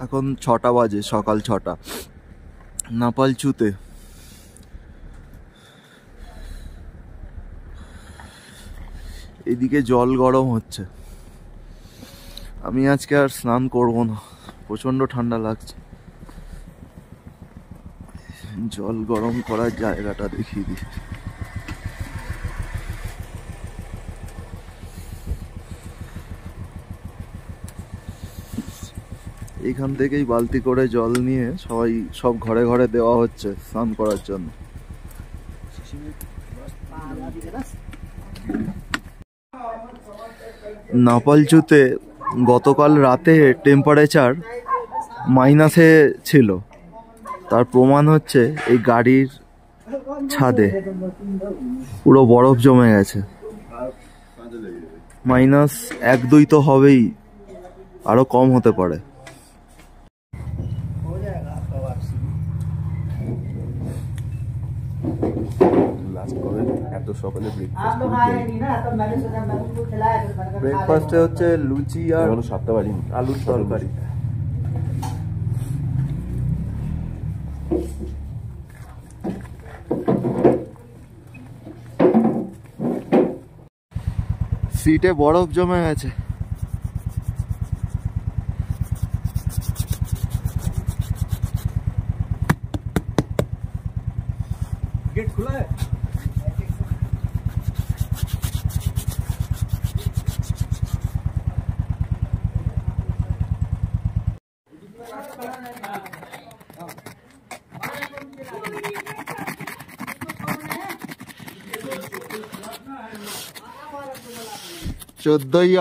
এখন 6টা বাজে, সকাল 6টা। নাপালচুতে এদিকে জল গরম হচ্ছে। আমি আজকে আর স্নান করব না, প্রচন্ড ঠান্ডা লাগছে। জল গরম করার জায়গাটা দেখিয়ে দিই। এখান থেকেই বালতি করে জল নিয়ে সব ঘরে ঘরে দেওয়া হচ্ছে স্নান করার জন্য। নাপালচুতে গতকাল রাতে টেম্পারেচার মাইনাসে ছিল, তার প্রমাণ হচ্ছে এই গাড়ির ছাদে পুরো বরফ জমে গেছে। -1-2 তো হবেই, আরো কম হতে পারে। ব্রেকফাস্টে হচ্ছে লুচি আর আলুর তরকারি। সিটে বরফ জমে গেছে। गेट खुला है।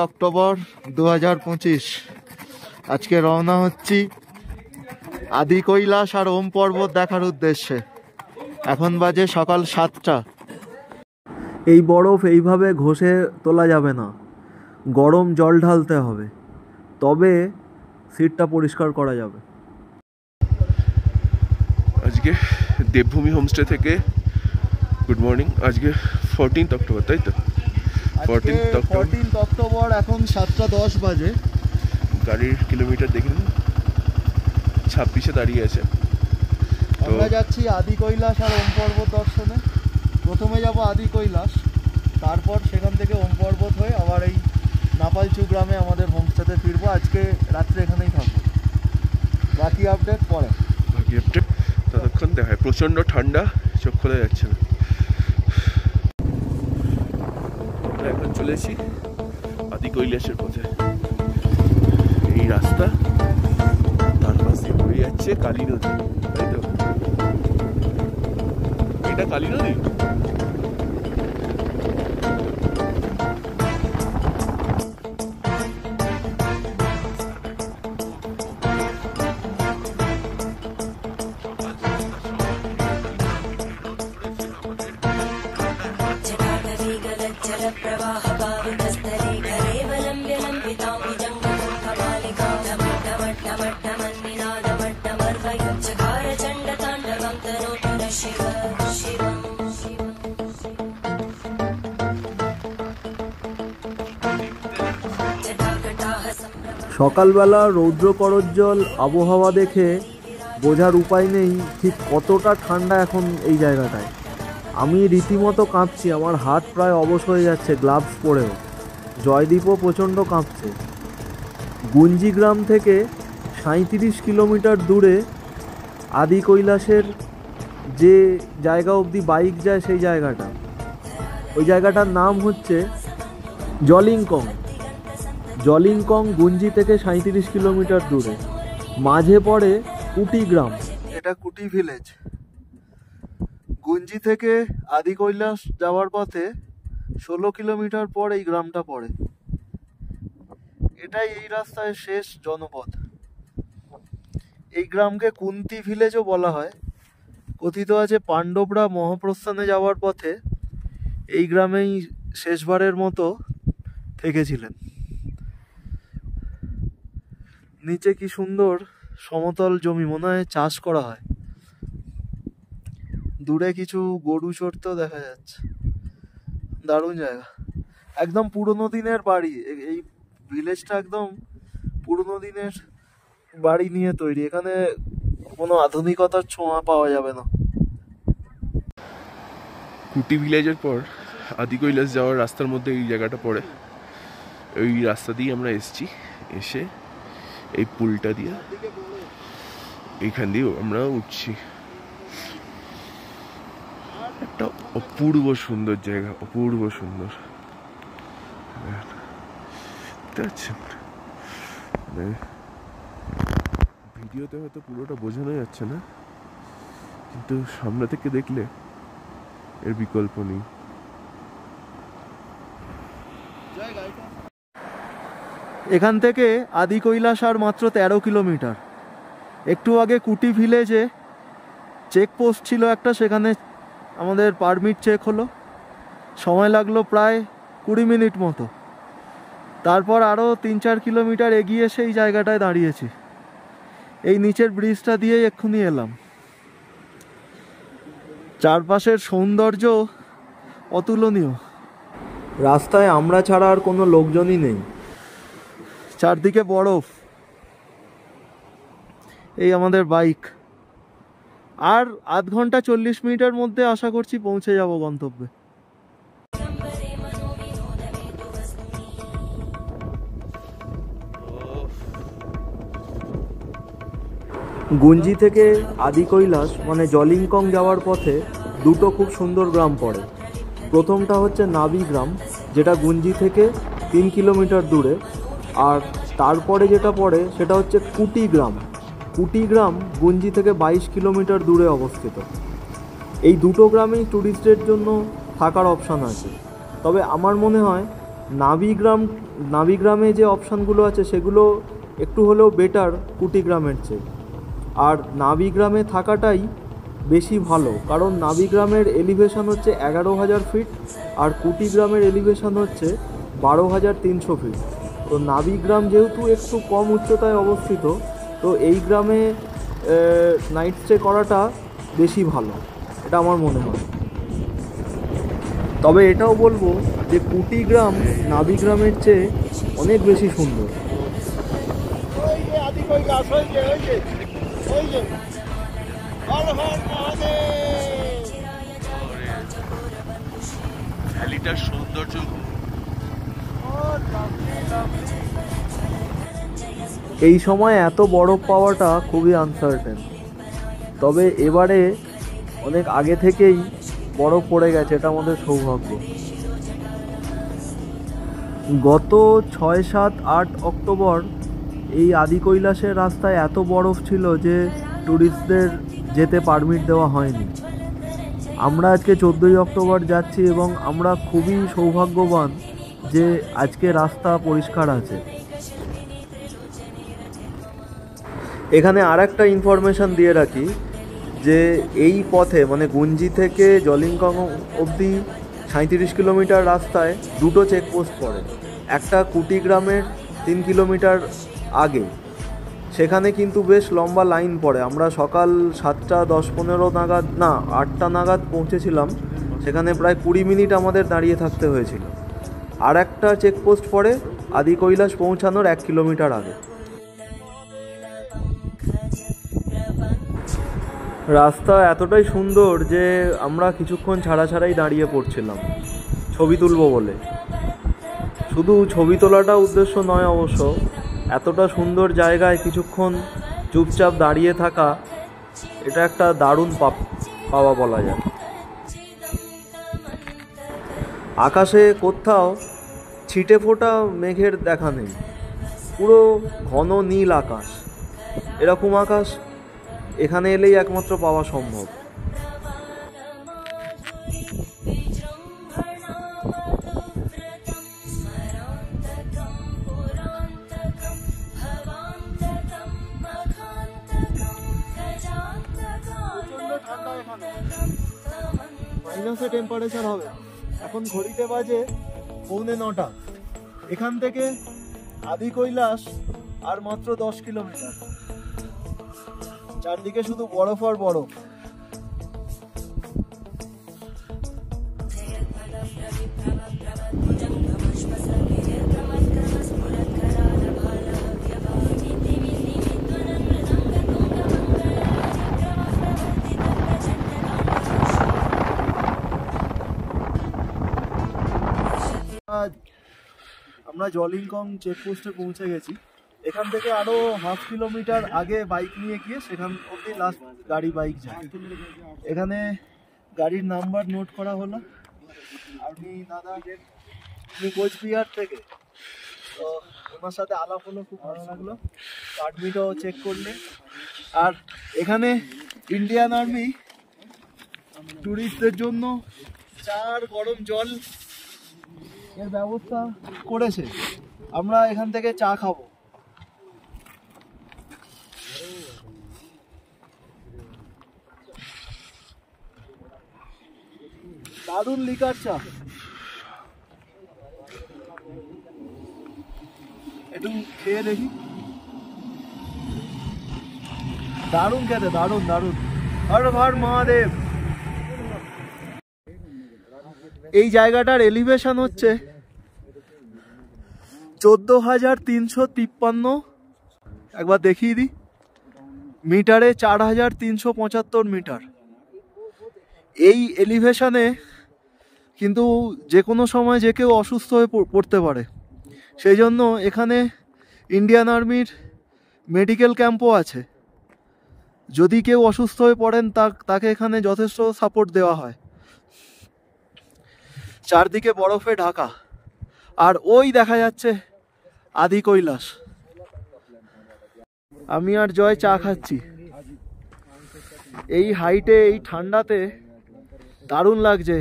অক্টোবর 2025 আজকে রওনা হচ্ছি আদি কৈলাস আর ওম পর্বত দেখার উদ্দেশ্যে। এখন বাজে সকাল 7টা। এই বরফ এইভাবে ঘষে তোলা যাবে না, গরম জল ঢালতে হবে, তবে সিটটা পরিষ্কার করা যাবে। আজকে দেবভূমি হোমস্টে থেকে গুড মর্নিং। আজকে 14 অক্টোবর, তাই তো? 14 অক্টোবর। এখন 7:10 বাজে। গাড়ির কিলোমিটার দেখুন 26-এ দাঁড়িয়ে আছে। আমরা যাচ্ছি আদি কৈলাস আর ওম পর্বত দর্শনে। প্রথমে যাব আদি কৈলাস, তারপর সেখান থেকে ওম পর্বত হয়ে আবার এই নাপালচু গ্রামে আমাদের হোমস্টেতে ফিরবো। আজকে রাত্রে এখানেই থাকবো। বাকি আপডেট পরে। ততক্ষণ দেখায় প্রচন্ড ঠান্ডা, চোখ খোলা যাচ্ছে না। আমরা এখন চলেছি আদি কৈলাসের পথে। এই রাস্তা, তার পাশে হয়ে যাচ্ছে কালী নদী, তাই তো? এটা কালী নদী। সকালবেলা রৌদ্র করজ্জ্বল আবহাওয়া দেখে বোঝার উপায় নেই ঠিক কতটা ঠান্ডা এখন এই জায়গাটায়। আমি রীতিমতো কাঁপছি, আমার হাত প্রায় অবশ হয়ে যাচ্ছে গ্লাভস পরেও। জয়দীপও প্রচণ্ড কাঁপছে। গুঞ্জি গ্রাম থেকে 37 কিলোমিটার দূরে আদি কৈলাসের যে জায়গা অবধি বাইক যায় সেই জায়গাটা, ওই জায়গাটার নাম হচ্ছে জলিংকং। জলিংকং গুঞ্জি থেকে 37 কিলোমিটার দূরে। মাঝে পড়ে কুটি গ্রাম, এটা কুটি ভিলেজ। গুঞ্জি থেকে আদি কৈলাস যাওয়ার পথে 16 কিলোমিটার পর এই গ্রামটা পড়ে। এটাই এই রাস্তায় শেষ জনপদ। এই গ্রামকে কুন্তি ভিলেজও বলা হয়। কথিত আছে পাণ্ডবরা মহাপ্রস্থানে যাওয়ার পথে এই গ্রামেই শেষবারের মতো থেকেছিলেন। নিচে কি সুন্দর সমতল জমি, মনে হয় চাষ করা হয়। দূরে কিছু গরু চড়তেও দেখা যাচ্ছে। দারুণ জায়গা, একদম পুরোনো দিনের বাড়ি। এই ভিলেজটা একদম পুরোনো দিনের বাড়ি নিয়ে তৈরি, এখানে কোনো আধুনিকতার ছোঁয়া পাওয়া যাবে না। কুটি ভিলেজের পর আদি কৈলাস যাওয়ার রাস্তার মধ্যে এই জায়গাটা পড়ে। ওই রাস্তা দিয়ে আমরা এসছি, এসে এই পুলটা দিয়ে এইখান দিয়ে আমরা উঠছি। একটা অপূর্ব সুন্দর জায়গা, অপূর্ব সুন্দর। দেখতে পাচ্ছেন? ভিডিওতে হয়তো পুরোটা বোঝানো যাচ্ছে না, কিন্তু সামনে থেকে দেখলে এর বিকল্প নেই। এখান থেকে আদি কৈলাস আর মাত্র 13 কিলোমিটার। একটু আগে কুটি ভিলেজে চেকপোস্ট ছিল একটা, সেখানে আমাদের পারমিট চেক হলো, সময় লাগলো প্রায় 20 মিনিট মতো। তারপর আরও 3-4 কিলোমিটার এগিয়ে এসে এই জায়গাটায় দাঁড়িয়েছি। এই নিচের ব্রিজটা দিয়েই এক্ষুনি এলাম। চারপাশের সৌন্দর্য অতুলনীয়। রাস্তায় আমরা ছাড়া আর কোনো লোকজনই নেই, চারদিকে বরফ। এই আমাদের বাইক। আর আধ ঘন্টা 40 মিনিটের মধ্যে আশা করছি পৌঁছে যাব গন্তব্যে। গুঞ্জি থেকে আদি কৈলাস মানে জলিংকং যাওয়ার পথে দুটো খুব সুন্দর গ্রাম পড়ে। প্রথমটা হচ্ছে নাবি গ্রাম, যেটা গুঞ্জি থেকে 3 কিলোমিটার দূরে। আর তারপরে যেটা পড়ে সেটা হচ্ছে কুটি গ্রাম। কুটি গ্রাম গুঞ্জি থেকে 22 কিলোমিটার দূরে অবস্থিত। এই দুটো গ্রামেই ট্যুরিস্টদের জন্য থাকার অপশান আছে। তবে আমার মনে হয় নাবি গ্রামে যে অপশানগুলো আছে সেগুলো একটু হলেও বেটার কুটি গ্রামের চেয়ে। আর নাবি গ্রামে থাকাটাই বেশি ভালো, কারণ নাবি গ্রামের এলিভেশন হচ্ছে 11,000 ফিট আর কুটি গ্রামের এলিভেশন হচ্ছে 12,300 ফিট। তো নাবি গ্রাম যেহেতু একটু কম উচ্চতায় অবস্থিত, তো এই গ্রামে নাইট স্টে করাটা বেশি ভালো, এটা আমার মনে হয়। তবে এটাও বলবো যে কুটি গ্রাম নাবি গ্রামের চেয়ে অনেক বেশি সুন্দর। ভ্যালিটার সৌন্দর্য এই সময় এত বরফ পাওয়াটা খুবই আনসার্টেন। তবে এবারে অনেক আগে থেকেই বরফ পড়ে গেছে, এটা আমাদের সৌভাগ্য। গত 6, 7, 8 অক্টোবর এই আদি কৈলাসের রাস্তায় এত বরফ ছিল যে ট্যুরিস্টদের যেতে পারমিট দেওয়া হয়নি। আমরা আজকে 14ই অক্টোবর যাচ্ছি এবং আমরা খুবই সৌভাগ্যবান যে আজকে রাস্তা পরিষ্কার আছে। এখানে আর একটা ইনফরমেশান দিয়ে রাখি যে এই পথে মানে গুঞ্জি থেকে জলিংকং অবধি 37 কিলোমিটার রাস্তায় দুটো চেকপোস্ট পড়ে। একটা কুটি গ্রামের 3 কিলোমিটার আগে, সেখানে কিন্তু বেশ লম্বা লাইন পড়ে। আমরা সকাল 7টা 10-15 নাগাদ, না 8টা নাগাদ পৌঁছেছিলাম, সেখানে প্রায় 20 মিনিট আমাদের দাঁড়িয়ে থাকতে হয়েছিল। আর একটা চেকপোস্ট পড়ে আদি কৈলাস পৌঁছানোর 1 কিলোমিটার আগে। রাস্তা এতটাই সুন্দর যে আমরা কিছুক্ষণ ছাড়াই দাঁড়িয়ে পড়ছিলাম ছবি তুলব বলে। শুধু ছবি তোলাটা উদ্দেশ্য নয় অবশ্য, এতটা সুন্দর জায়গায় কিছুক্ষণ চুপচাপ দাঁড়িয়ে থাকা এটা একটা দারুণ পাওয়া বলা যায়। আকাশে কোথাও ছিটে ফোটা মেঘের দেখা নেই, পুরো ঘন নীল আকাশ। এরকম আকাশ এখানে এলেই একমাত্র পাওয়া সম্ভব। মাইনাসে টেম্পারেচার হবে। এখন ঘড়িতে বাজে 8:45। এখান থেকে আদি কৈলাস আর মাত্র 10 কিলোমিটার। চারদিকে শুধু বরফ আর বরফ। আমরা জলিংকং চেকপোস্টে পৌঁছে গেছি। এখান থেকে আরো 1/2 কিলোমিটার আগে বাইক নিয়ে গিয়ে সেখান অব্দি লাস্ট গাড়ি বাইক যায়। এখানে গাড়ির নাম্বার নোট করা হলো। আপনি দাদা আপনি কোচবিহার থেকে, তো ওনার সাথে আলাপ হলো, খুব ভালো লাগলো। পারমিটও চেক করলে। আর এখানে ইন্ডিয়ান আর্মি ট্যুরিস্টদের জন্য চার গরম জল এর ব্যবস্থা করেছে। আমরা এখান থেকে চা খাবো। দারুণ লিকার চা, একটু খেয়ে দেখি। দারুণ খেতে, দারুণ দারুণ। হর হর মহাদেব। এই জায়গাটার এলিভেশন হচ্ছে 14,353, একবার দেখিয়ে দিই, মিটারে 4,375 মিটার। এই এলিভেশনে কিন্তু যে কোনো সময় যে কেউ অসুস্থ হয়ে পড়তে পারে, সেই জন্য এখানে ইন্ডিয়ান আর্মির মেডিকেল ক্যাম্পও আছে। যদি কেউ অসুস্থ হয়ে পড়েন তাকে এখানে যথেষ্ট সাপোর্ট দেওয়া হয়। চারদিকে বরফে ঢাকা, আর ওই দেখা যাচ্ছে আদি কৈলাস। আমি আর জয় চা খাচ্ছি এই হাইটে, এই ঠান্ডাতে দারুণ লাগছে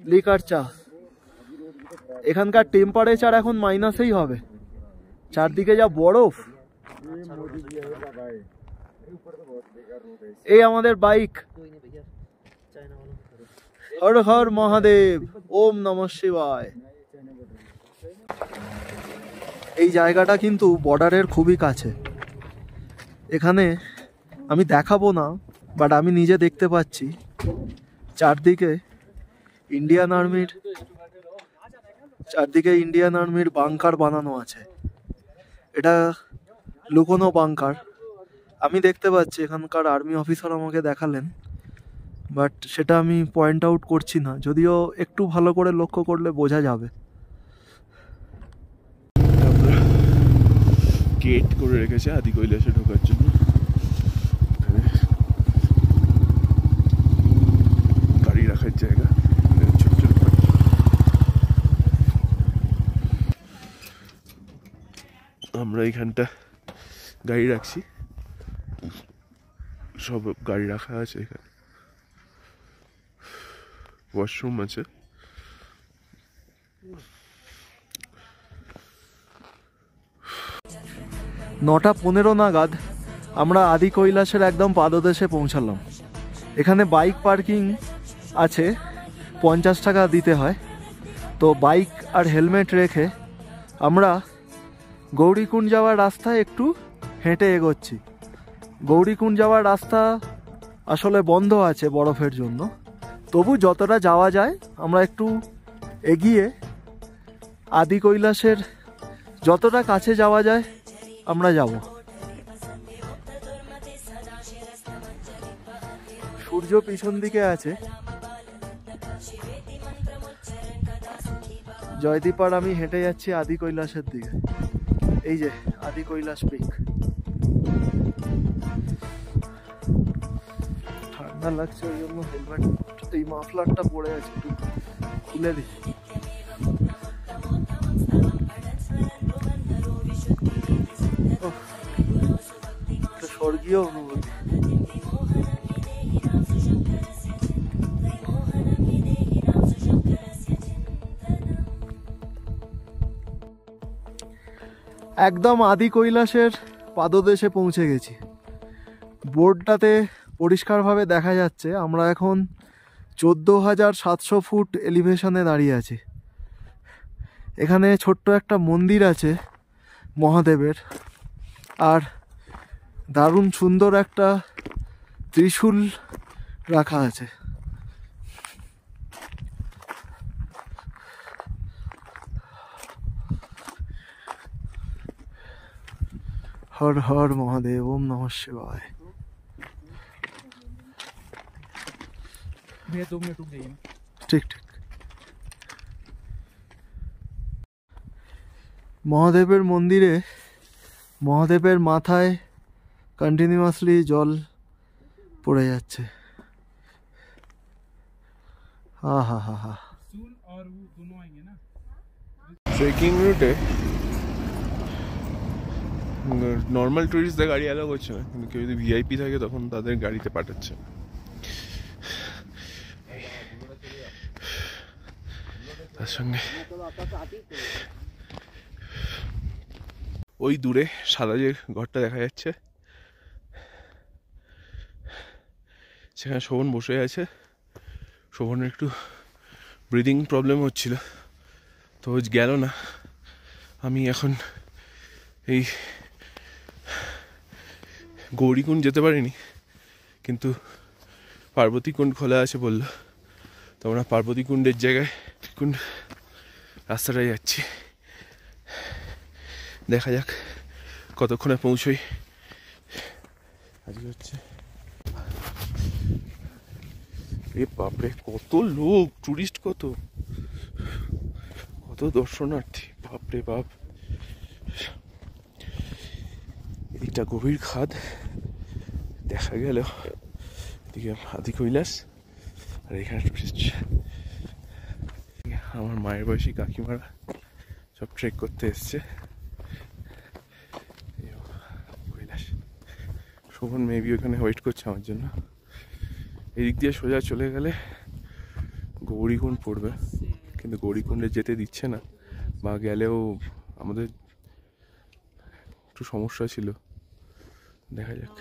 লিকার চা। এখানকার টেম্পারেচার এখন মাইনাসেই হবে, চারদিকে যা বরফ। এই আমাদের বাইক। হর হর মহাদেব, ওম নমঃ শিবায়। এই জায়গাটা কিন্তু বর্ডারের খুবই কাছে। এখানে আমি দেখাবো না, বাট আমি নিজে দেখতে পাচ্ছি চারদিকে ইন্ডিয়ান আর্মির বাংকার বানানো আছে। এটা লুকোনো বাংকার। আমি দেখতে পাচ্ছি, এখানকার আর্মি অফিসার আমাকে দেখালেন, বাট সেটা আমি পয়েন্ট আউট করছি না, যদিও একটু ভালো করে লক্ষ্য করলে বোঝা যাবে। গেট করে রেখেছে আদি কৈলাসে ঢোকার জন্য। গাড়ি রাখার জায়গা, ছোট ছোট। আমরা এখানটা গাড়ি রাখছি, সব গাড়ি রাখা আছে। এখানে ওয়াশরুম আছে। 9:15 নাগাদ আমরা আদি কৈলাসের একদম পাদদেশে পৌঁছালাম। এখানে বাইক পার্কিং আছে, 50 টাকা দিতে হয়। তো বাইক আর হেলমেট রেখে আমরা গৌরীকুণ্ড যাওয়ার রাস্তায় একটু হেঁটে এগোচ্ছি। গৌরীকুণ্ড যাওয়ার রাস্তা আসলে বন্ধ আছে বরফের জন্য, তবু যতটা যাওয়া যায় আমরা একটু এগিয়ে আদি কৈলাসের যতটা কাছে যাওয়া যায় আমরা যাব। সূর্য পিছন দিকে আছে। জয়দীপ আর আমি হেঁটে যাচ্ছি আদি কৈলাসের দিকে। এই যে আদি কৈলাস পিক। ঠান্ডা লাগছে, ওই জন্য হেলমেট, এই মাফলারটা পরে আছে, একটু খুলে দিই। স্বর্গীয় অনুভূতি। একদম আদি কৈলাসের পাদদেশে পৌঁছে গেছি। বোর্ডটাতে পরিষ্কারভাবে দেখা যাচ্ছে আমরা এখন 14,700 ফুট এলিভেশনে দাঁড়িয়ে আছি। এখানে ছোট্ট একটা মন্দির আছে মহাদেবের, আর দারুণ সুন্দর একটা ত্রিশূল রাখা আছে। হর হর মহাদেব, ওম নমঃ শিবায়। ঠিক ঠিক। মহাদেবের মন্দিরে মহাদেবের মাথায় কন্টিনিউয়াসলি জল পড়ে যাচ্ছে। হা হা হা হা। ট্রেকিং রুটে নর্মাল টুরিস্টদের গাড়ি অ্যালাউ করছে না, কিন্তু কেউ যদি ভিআইপি থাকে তখন তাদের গাড়িতে পাঠাচ্ছে। তার সঙ্গে ওই দূরে সাদা যে ঘরটা দেখা যাচ্ছে, সেখানে শোভন বসে আছে। শোভনের একটু ব্রিদিং প্রবলেম হচ্ছিল, তো গেল না। আমি এখন এই গৌরীকুণ্ড যেতে পারিনি, কিন্তু পার্বতী কুণ্ড খোলা আছে বললো, তো আমরা পার্বতী কুণ্ডের জায়গায় কুণ্ড রাস্তাটায় যাচ্ছি। দেখা যাক কতক্ষণে পৌঁছই। আজকে হচ্ছে এ বাপরে, কত লোক, টুরিস্ট কত কত দর্শনার্থী, বাপরে বাপ। এইটা গভীর খাদ দেখা গেল, এদিকে আদি কৈলাস, আর এখানে টুরিস্ট। আমার মায়ের বয়সী কাকিমারা সব ট্রেক করতে এসছে। কৈলাস, শোভন মেবি ওখানে ওয়েট করছে আমার জন্য। এদিক দিয়ে সোজা চলে গেলে গৌরীকুণ্ড পড়বে, কিন্তু গৌরীকুণ্ডে যেতে দিচ্ছে না, বা গেলেও আমাদের একটু সমস্যা ছিল। দেখা যাক।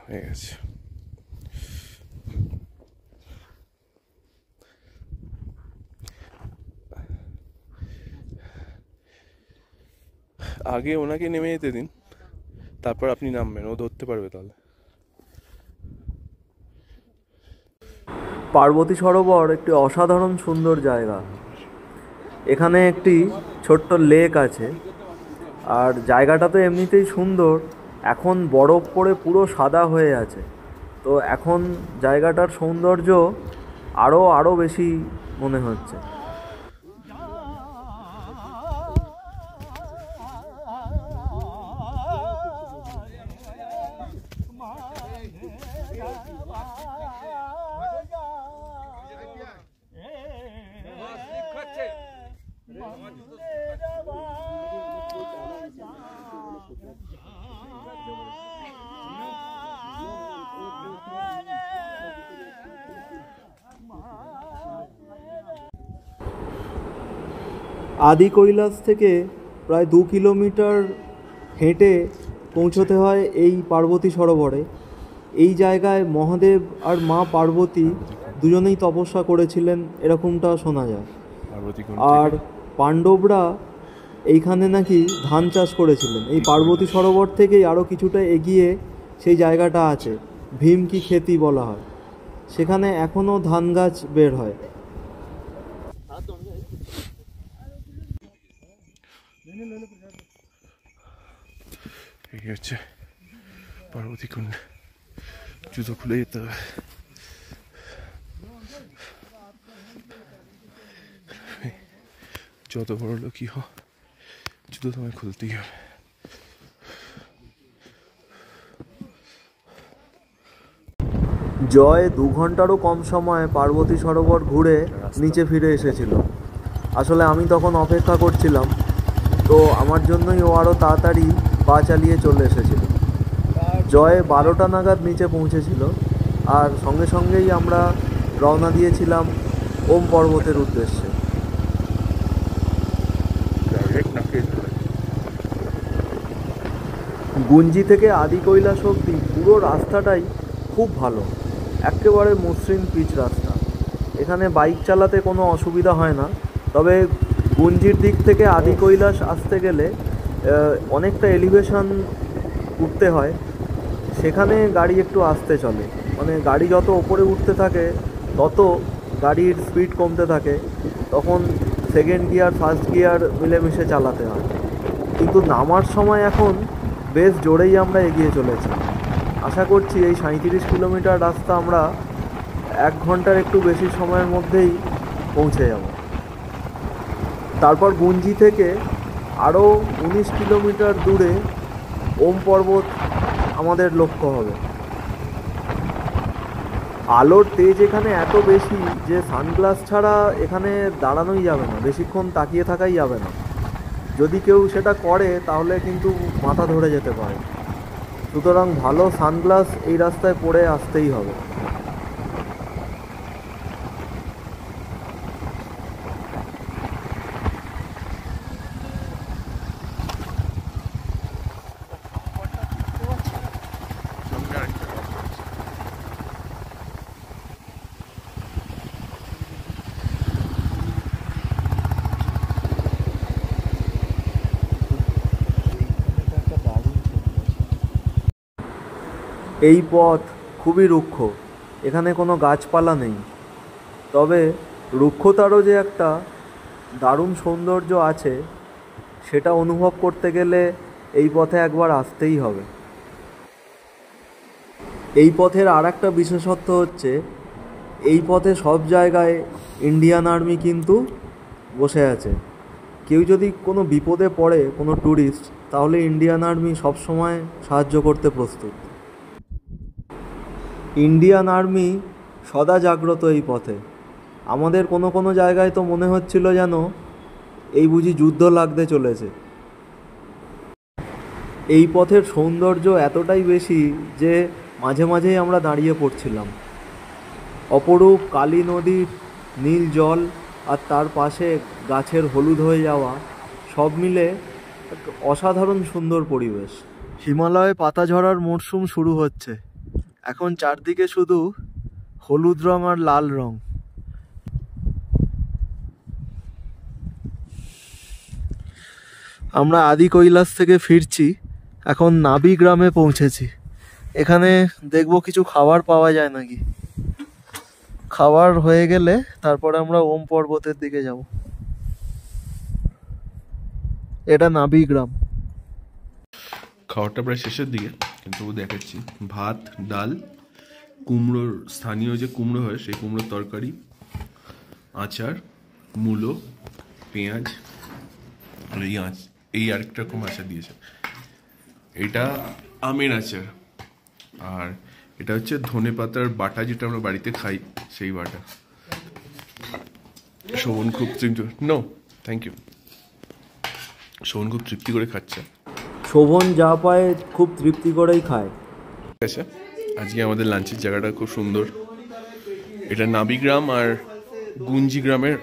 হয়ে গেছে। আগে ওনাকে নেমে যেতে দিন, তারপর আপনি নামবেন, ও ধরতে পারবে তাহলে। পার্বতী সরোবর একটি অসাধারণ সুন্দর জায়গা। এখানে একটি ছোট্ট লেক আছে, আর জায়গাটা তো এমনিতেই সুন্দর। এখন বরফ পড়ে পুরো সাদা হয়ে আছে, তো এখন জায়গাটার সৌন্দর্য আরও বেশি মনে হচ্ছে। আদি কৈলাস থেকে প্রায় 2 কিলোমিটার হেঁটে পৌঁছতে হয় এই পার্বতী সরোবরে। এই জায়গায় মহাদেব আর মা পার্বতী দুজনেই তপস্যা করেছিলেন, এরকমটা শোনা যায়। আর পাণ্ডবরা এইখানে নাকি ধান চাষ করেছিলেন। এই পার্বতী সরোবর থেকেই আরও কিছুটা এগিয়ে সেই জায়গাটা আছে, ভীম কি খেতি বলা হয়। সেখানে এখনও ধান গাছ বের হয়। এই হচ্ছে পার্বতী কুণ্ড। জুতো খুলে যেতে হবে। যত বড় লোকই হোক, জুতো তোমায় খুলতেই হবে। জয় 2 ঘন্টারও কম সময়ে পার্বতী সরোবর ঘুরে নিচে ফিরে এসেছিল। আসলে আমি তখন অপেক্ষা করছিলাম, তো আমার জন্যই ও আরও তাড়াতাড়ি পা চালিয়ে চলে এসেছিল। জয় 12টা নাগাদ নিচে পৌঁছেছিল, আর সঙ্গে সঙ্গেই আমরা রওনা দিয়েছিলাম ওম পর্বতের উদ্দেশ্যে। গুঞ্জি থেকে আদি কৈলাস অবধি পুরো রাস্তাটাই খুব ভালো, একেবারে মসৃণ পিচ রাস্তা। এখানে বাইক চালাতে কোনো অসুবিধা হয় না। তবে গুঞ্জির দিক থেকে আদি কৈলাস আসতে গেলে অনেকটা এলিভেশন উঠতে হয়, সেখানে গাড়ি একটু আস্তে চলে। মানে গাড়ি যত ওপরে উঠতে থাকে তত গাড়ির স্পিড কমতে থাকে, তখন সেকেন্ড গিয়ার ফার্স্ট গিয়ার মিলেমিশে চালাতে হয়। কিন্তু নামার সময় এখন বেশ জোরেই আমরা এগিয়ে চলেছি। আশা করছি এই 37 কিলোমিটার রাস্তা আমরা 1 ঘন্টার একটু বেশি সময়ের মধ্যেই পৌঁছে যাব। তারপর গুঞ্জি থেকে আরও 19 কিলোমিটার দূরে ওম পর্বত আমাদের লক্ষ্য হবে। আলোর তেজ এখানে এত বেশি যে সানগ্লাস ছাড়া এখানে দাঁড়ানোই যাবে না, বেশিক্ষণ তাকিয়ে থাকাই যাবে না। যদি কেউ সেটা করে তাহলে কিন্তু মাথা ধরে যেতে পারে। সুতরাং ভালো সানগ্লাস এই রাস্তায় পরে আসতেই হবে। এই পথ খুবই রুক্ষ, এখানে কোনো গাছপালা নেই। তবে রুক্ষতারও যে একটা দারুণ সৌন্দর্য আছে সেটা অনুভব করতে গেলে এই পথে একবার আসতেই হবে। এই পথের আর একটা বিশেষত্ব হচ্ছে এই পথে সব জায়গায় ইন্ডিয়ান আর্মি কিন্তু বসে আছে। কেউ যদি কোনো বিপদে পড়ে, কোনো ট্যুরিস্ট, তাহলে ইন্ডিয়ান আর্মি সবসময় সাহায্য করতে প্রস্তুত। ইন্ডিয়ান আর্মি সদা জাগ্রত এই পথে। আমাদের কোনো কোনো জায়গায় তো মনে হচ্ছিল যেন এই বুঝি যুদ্ধ লাগতে চলেছে। এই পথের সৌন্দর্য এতটাই বেশি যে মাঝে মাঝেই আমরা দাঁড়িয়ে পড়ছিলাম। অপরূপ কালী নদীর নীল জল আর তার পাশে গাছের হলুদ হয়ে যাওয়া, সব মিলে এক অসাধারণ সুন্দর পরিবেশ। হিমালয়ে পাতা ঝরার মরশুম শুরু হচ্ছে। এখন চারদিকে শুধু হলুদ রং আর লাল রং। আমরা আদি কৈলাস থেকে ফিরছি, এখন নাবি গ্রামে পৌঁছেছি। এখানে দেখব কিছু খাবার পাওয়া যায় নাকি। খাবার হয়ে গেলে তারপরে আমরা ওম পর্বতের দিকে যাব। এটা নাবি গ্রাম। খাবারটা প্রায় শেষের দিকে, কিন্তু দেখাচ্ছি ভাত, ডাল, কুমড়োর স্থানীয় যে কুমড়ো হয় সেই কুমড়োর তরকারি, আচার, মূলো, পেঁয়াজ, আর এই আরেকটা রকম আচার দিয়েছে। এটা আমের আচার, আর এটা হচ্ছে ধনে পাতার বাটা, যেটা আমরা বাড়িতে খাই সেই বাটা। শোভন খুব থ্যাংক ইউ। শোভন খুব তৃপ্তি করে খাচ্ছে। শোভন যা পায় খুব তৃপ্তি করেই খায়। ঠিক আছে, আজকে আমাদের লাঞ্চের জায়গাটা খুব সুন্দর। এটা নাবি গ্রাম আর গুঞ্জি গ্রামের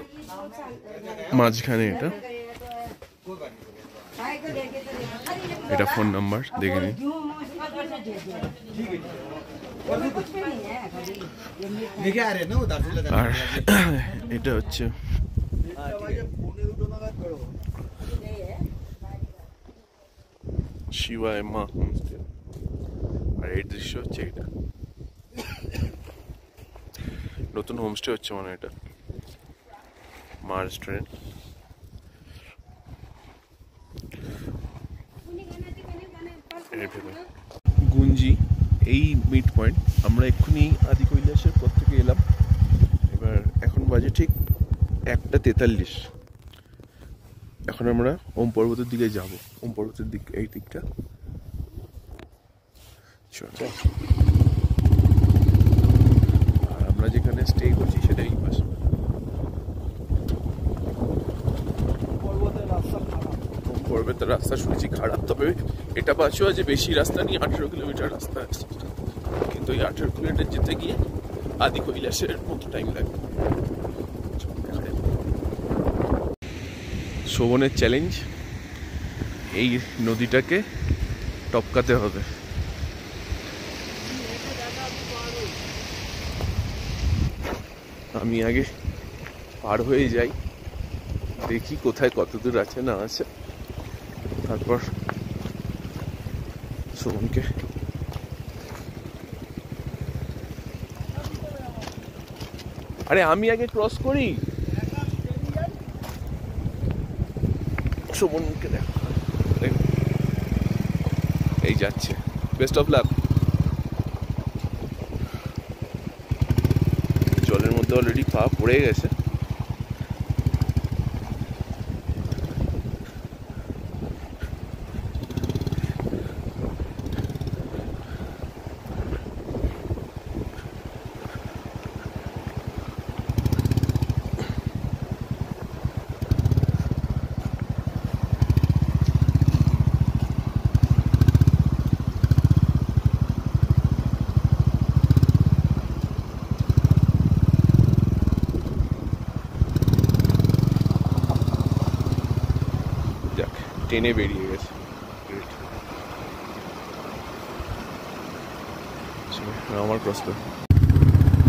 মাঝখানে। এটা ফোন নাম্বার দেখে নিন। আর এটা হচ্ছে শিবায় মা হোমস্টে, আর এই দৃশ্য হচ্ছে এটা নতুন হোমস্টে হচ্ছে, মানে এটা মা রেস্টুরেন্ট। গুঞ্জি এই মিড পয়েন্ট। আমরা এক্ষুনি আদি কৈলাসের পর থেকে এলাম। এবার এখন বাজে ঠিক 1:43। এখন আমরা ওম পর্বতের দিকে যাব। ওম পর্বতের দিক এই দিকটা। আর আমরা যেখানে স্টে করছি সেটাই পাশে। পর্বতের রাস্তা শুনেছি খারাপ, তবে এটা পাচ্ছ যে বেশি রাস্তা নেই, 18 কিলোমিটার রাস্তা আছে। কিন্তু এই 18 কিলোমিটার যেতে গিয়ে আদি কৈলাসের মতো টাইম লাগবে। শোভনের চ্যালেঞ্জ, এই নদীটাকে টপকাতে হবে। আমি আগে পার হয়ে যাই, দেখি কোথায় কত দূর আছে না আছে, তারপর শোভনকে আমি আগে ক্রস করি। শোভনকে দেখো, এই যাচ্ছে। Best of luck. জলের মধ্যে অলরেডি পা পড়ে গেছে। টেনে বেরিয়ে গেছে। আমার ক্রস করে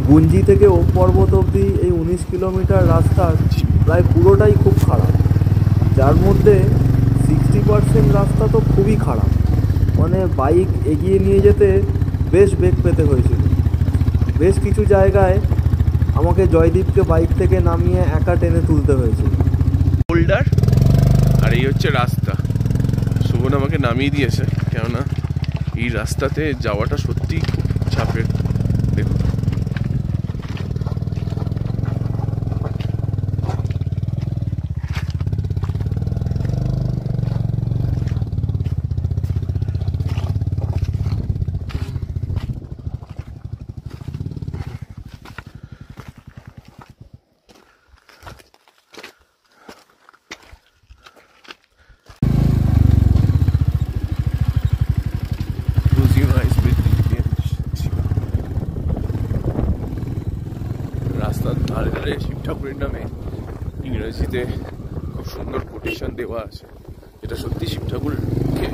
গুঞ্জি থেকে ওম পর্বত অবধি এই 19 কিলোমিটার রাস্তার প্রায় পুরোটাই খুব খারাপ, যার মধ্যে 60% রাস্তা তো খুবই খারাপ, মানে বাইক এগিয়ে নিয়ে যেতে বেশ বেগ পেতে হয়েছিল। বেশ কিছু জায়গায় আমাকে জয়দীপকে বাইক থেকে নামিয়ে একা টেনে তুলতে হয়েছিল। বোল্ডার আর এই হচ্ছে রাস্তা। শোভন আমাকে নামিয়ে দিয়েছে, কেননা এই রাস্তাতে যাওয়াটা সত্যিই খুব চাপের। দেখুন রাস্তার ধারে ধারে শিব ঠাকুরের নামে ইংরেজিতে খুব সুন্দর কোটেশন দেওয়া আছে, যেটা সত্যি শিব ঠাকুরকে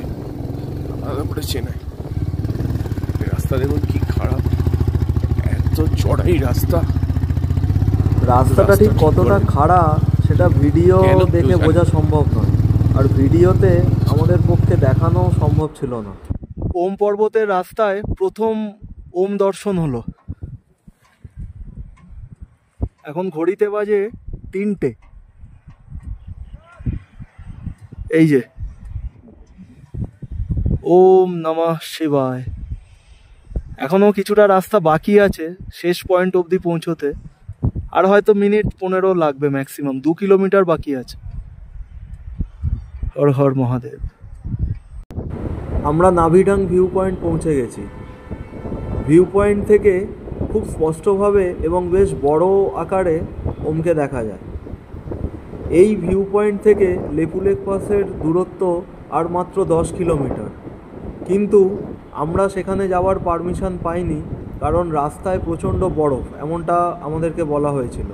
আলাদা করে চেনায়। রাস্তা দেখুন কি খারাপ, এত চড়াই রাস্তা। রাস্তাটা ঠিক কতটা খারাপ সেটা ভিডিও দেখে বোঝা সম্ভব নয়, আর ভিডিওতে আমাদের পক্ষে দেখানো সম্ভব ছিল না। ওম পর্বতের রাস্তায় প্রথম ওম দর্শন হলো। এখন ঘড়িতে বাজে 3টে। এই যে ওম নমঃ শিবায়। এখনো কিছুটা রাস্তা বাকি আছে শেষ পয়েন্ট অবধি পৌঁছতে, আর হয়তো মিনিট 15 লাগবে ম্যাক্সিমাম। 2 কিলোমিটার বাকি আছে। হর হর মহাদেব। আমরা নাভিডাং ভিউ পয়েন্ট পৌঁছে গেছি। ভিউ পয়েন্ট থেকে খুব স্পষ্টভাবে এবং বেশ বড় আকারে ওমকে দেখা যায়। এই ভিউ পয়েন্ট থেকে লেপু লেক পাসের দূরত্ব আর মাত্র 10 কিলোমিটার, কিন্তু আমরা সেখানে যাওয়ার পারমিশন পাইনি, কারণ রাস্তায় প্রচণ্ড বরফ এমনটা আমাদেরকে বলা হয়েছিল।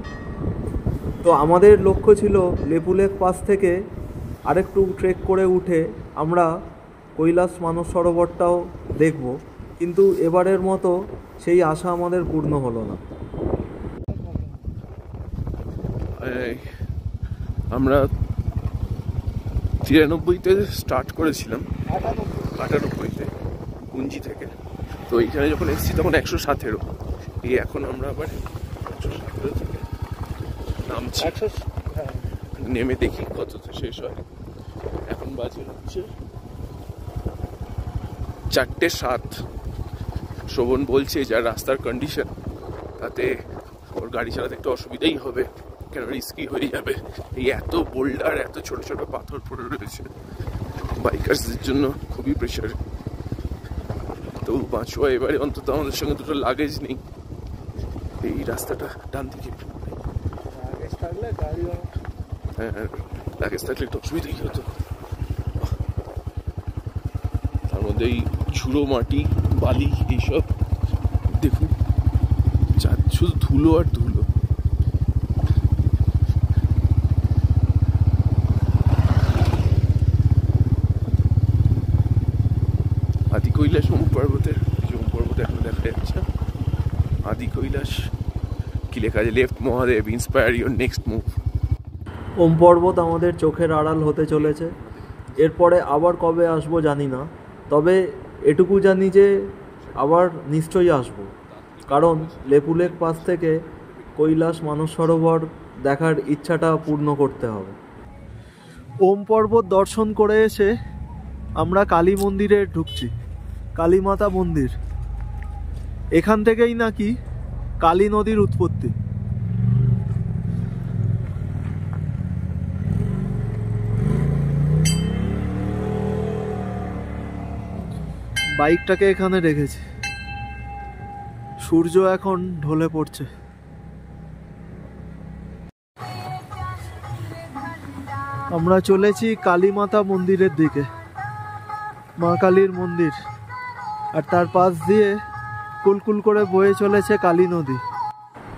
তো আমাদের লক্ষ্য ছিল লেপু লেক পাস থেকে আরেকটু ট্রেক করে উঠে আমরা কৈলাস মানস সরোবরটাও দেখব, কিন্তু এবারের মতো সেই আশা আমাদের পূর্ণ হলো না। আমরা 93-তে স্টার্ট করেছিলাম, 98-তে গুঞ্জি থেকে। তো এইখানে যখন এসেছি তখন 117। এই এখন আমরা আবার 117 থেকে নামছি। নেমে দেখি কতটা শেষ হয়। এখন বাজে হচ্ছে 4:07। শোভন বলছে যা রাস্তার কন্ডিশন, তাতে ওর গাড়ি চালাতে একটু অসুবিধাই হবে, কেন রিস্কি হয়ে যাবে। এই এত বোল্ডার, এত ছোট ছোট পাথর পড়ে রয়েছে, বাইকার্সদের জন্য খুবই প্রেশার। তো বাঁচুয়া এবারে অন্তত আমাদের সঙ্গে দুটো লাগেজ নেই। এই রাস্তাটা ডান দিকে, হ্যাঁ লাগেজ থাকলে একটু অসুবিধাই হতো। তার মধ্যে এই ঝুড়ো মাটি, বালি, এইসব দেখুন, শুধু ধুলো আর ধুলো। আদি কৈলাস ওম পর্বতের, ওম পর্বত এখনো দেখা যাচ্ছে। আদি কৈলাস কি লেখা আছে? Left Mahadev, inspire your next move. Om Parvat আমাদের চোখের আড়াল হতে চলেছে। এরপরে আবার কবে আসবো জানি না, তবে এটুকু জানি যে আবার নিশ্চয়ই আসবো, কারণ লেপু লেক পাস থেকে কৈলাস মানস সরোবর দেখার ইচ্ছাটা পূর্ণ করতে হবে। ওম পর্বত দর্শন করে এসে আমরা কালী মন্দিরে ঢুকছি। কালী মাতা মন্দির, এখান থেকেই নাকি কালী নদীর উৎপত্তি। বাইকটাকে এখানে রেখেছি। সূর্য এখন ঢলে পড়ছে। আমরা চলেছি কালীমাতা মন্দিরের দিকে, মা কালীর মন্দির, আর তার পাশ দিয়ে কুলকুল করে বয়ে চলেছে কালী নদী।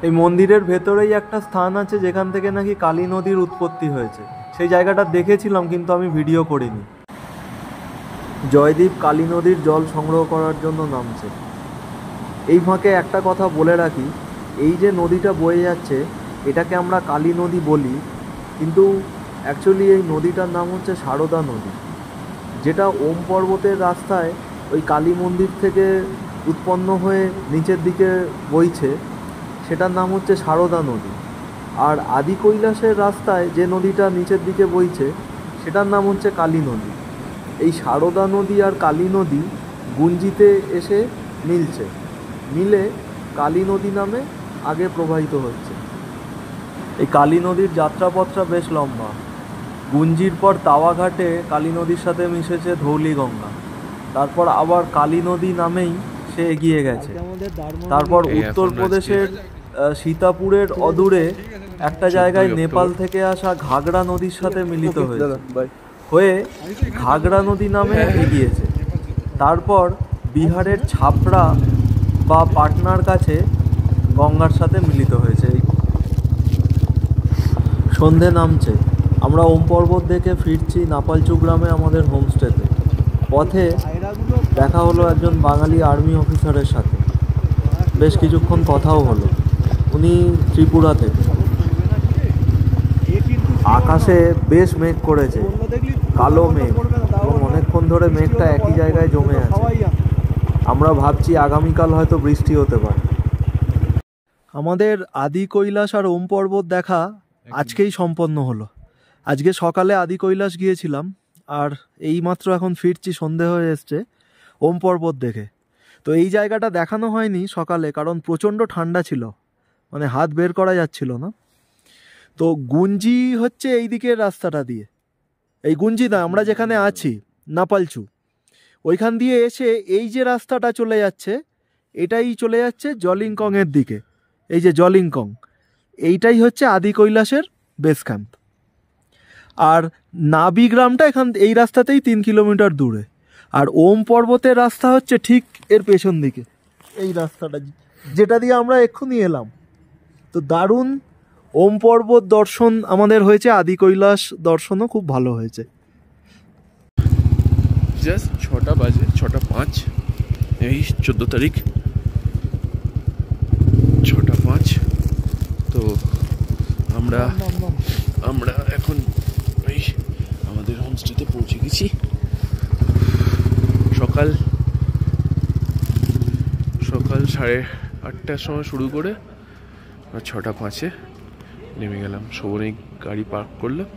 এই মন্দিরের ভেতরেই একটা স্থান আছে যেখান থেকে নাকি কালী নদীর উৎপত্তি হয়েছে। সেই জায়গাটা দেখেছিলাম কিন্তু আমি ভিডিও করিনি। জয়দীপ কালী নদীর জল সংগ্রহ করার জন্য নামছে। এই ফাঁকে একটা কথা বলে রাখি, এই যে নদীটা বয়ে যাচ্ছে এটাকে আমরা কালী নদী বলি, কিন্তু অ্যাকচুয়ালি এই নদীটার নাম হচ্ছে সারদা নদী, যেটা ওম পর্বতের রাস্তায় ওই কালী মন্দির থেকে উৎপন্ন হয়ে নিচের দিকে বইছে, সেটার নাম হচ্ছে সারদা নদী। আর আদি কৈলাসের রাস্তায় যে নদীটা নিচের দিকে বইছে সেটার নাম হচ্ছে কালী নদী। এই সারদা নদী আর কালী নদী গুঞ্জিতে এসে মিলছে, মিলে কালী নদী নামে আগে প্রবাহিত হচ্ছে। এই কালী নদীর যাত্রাপথটা বেশ লম্বা। গুঞ্জির পর তাওয়াঘাটে কালী নদীর সাথে মিশেছে ধৌলিগঙ্গা, তারপর আবার কালী নদী নামেই সে এগিয়ে গেছে। তারপর উত্তরপ্রদেশের সীতাপুরের অদূরে একটা জায়গায় নেপাল থেকে আসা ঘাগড়া নদীর সাথে মিলিত হয়ে ঘাগড়া নদী নামে এগিয়েছে। তারপর বিহারের ছাপড়া বা পাটনার কাছে গঙ্গার সাথে মিলিত হয়েছে। সন্ধে নামছে, আমরা ওম পর্বত দেখে ফিরছি নাপালচু গ্রামে আমাদের হোমস্টেতে। পথে দেখা হলো একজন বাঙালি আর্মি অফিসারের সাথে, বেশ কিছুক্ষণ কথাও হলো। উনি ত্রিপুরা থেকে। আকাশে বেশ মেঘ করেছে, কালো মেঘ, এবং অনেকক্ষণ ধরে মেঘটা একই জায়গায় জমে আছে। আমরা ভাবছি আগামীকাল হয়তো বৃষ্টি হতে পারে। আমাদের আদি কৈলাস আর ওম পর্বত দেখা আজকেই সম্পন্ন হলো। আজকে সকালে আদি কৈলাস গিয়েছিলাম, আর এইমাত্র এখন ফিরছি, সন্ধে হয়ে এসছে, ওম পর্বত দেখে। তো এই জায়গাটা দেখানো হয়নি সকালে, কারণ প্রচণ্ড ঠান্ডা ছিল, মানে হাত বের করা যাচ্ছিল না। তো গুঞ্জি হচ্ছে এই দিকের রাস্তাটা দিয়ে, এই গুঞ্জি না, আমরা যেখানে আছি নাপালচু, ওইখান দিয়ে এসে এই যে রাস্তাটা চলে যাচ্ছে এটাই চলে যাচ্ছে জলিংকংয়ের দিকে। এই যে জলিংকং, এইটাই হচ্ছে আদি কৈলাসের বেস ক্যাম্প। আর নাবি গ্রামটা এই রাস্তাতেই 3 কিলোমিটার দূরে। আর ওম পর্বতের রাস্তা হচ্ছে ঠিক এর পেছন দিকে, এই রাস্তাটা যেটা দিয়ে আমরা এক্ষুনি এলাম। তো দারুণ ওম পর্বত দর্শন আমাদের হয়েছে, আদি কৈলাস দর্শনও খুব ভালো হয়েছে। জাস্ট 6টা বাজে, 6:05, এই 14 তারিখ, 6:05। তো আমরা এখন ওই আমাদের হোমস্টেতে পৌঁছে গেছি। সকাল 8:30টার সময় শুরু করে 6:05 নেমে গেলাম। শোভনে গাড়ি পার্ক করলাম।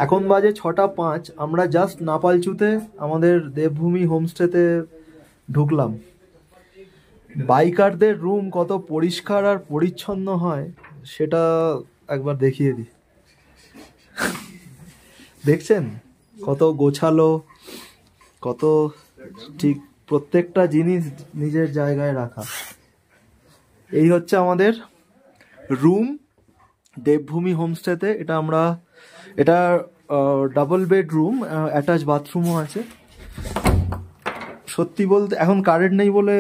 এখন বাজে 6:05। আমরা জাস্ট নাপালচুতে আমাদের দেবভূমি হোমস্টেতে ঢুকলাম। বাইকারদের রুম কত পরিষ্কার আর পরিচ্ছন্ন হয় সেটা একবার দেখিয়ে দিই। দেখছেন কত গোছালো, কত ঠিক প্রত্যেকটা জিনিস নিজের জায়গায় রাখা। এই হচ্ছে আমাদের রুম দেবভূমি হোমস্টেতে। এটা ডাবল বেডরুম, অ্যাটাচ বাথরুমও আছে। সত্যি বলতে এখন কারেন্ট নেই বলে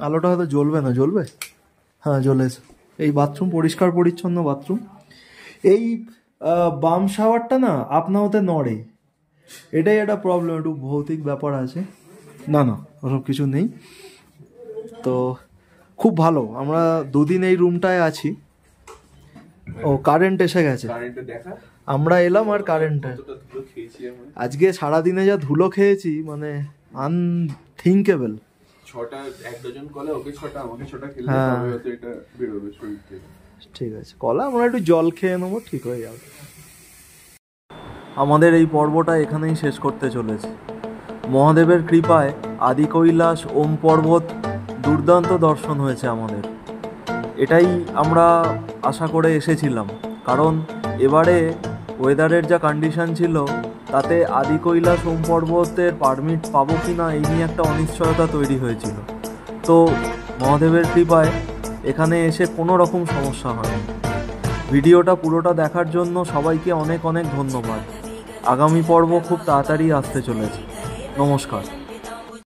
আলোটা হয়তো জ্বলবে না, জ্বলবে? হ্যাঁ, জ্বলেছে। এই বাথরুম পরিষ্কার পরিচ্ছন্ন বাথরুম। এই বাম শাওয়ারটা না আপনা হতে নড়ে, এটাই একটা প্রবলেম, একটু ভৌতিক ব্যাপার আছে। না ওসব কিছু নেই। তো খুব ভালো, আমরা 2 দিন এই রুমটায় আছি। ও কারেন্ট এসে গেছে, আমরা এলাম আর কারেন্টে। আজকে সারাদিনে যা ধুলো খেয়েছি, মানে আনথিঙ্কেবল। 6টা 1 ডজন কলা, ওকে 6টা আমাকে 6টা খেলে হয়তো এটা বেরোবে শরীর থেকে। ঠিক আছে, কলা আমরা একটু জল খেয়ে নেবো, ঠিক হয়ে যাবে। আমাদের এই পর্বটা এখানেই শেষ করতে চলেছে। মহাদেবের কৃপায় আদি কৈলাস ওম পর্বত দুর্দান্ত দর্শন হয়েছে আমাদের। এটাই আমরা আশা করে এসেছিলাম, কারণ এবারে ওয়েদারের যা কন্ডিশন ছিল তাতে আদি কৈলাস সোম পর্বতের পারমিট পাবো কি না এই নিয়ে একটা অনিশ্চয়তা তৈরি হয়েছিল। তো মহাদেবের কৃপায় এখানে এসে কোনো রকম সমস্যা হয়নি। ভিডিওটা পুরোটা দেখার জন্য সবাইকে অনেক অনেক ধন্যবাদ। আগামী পর্ব খুব তাড়াতাড়ি আসতে চলেছে। নমস্কার।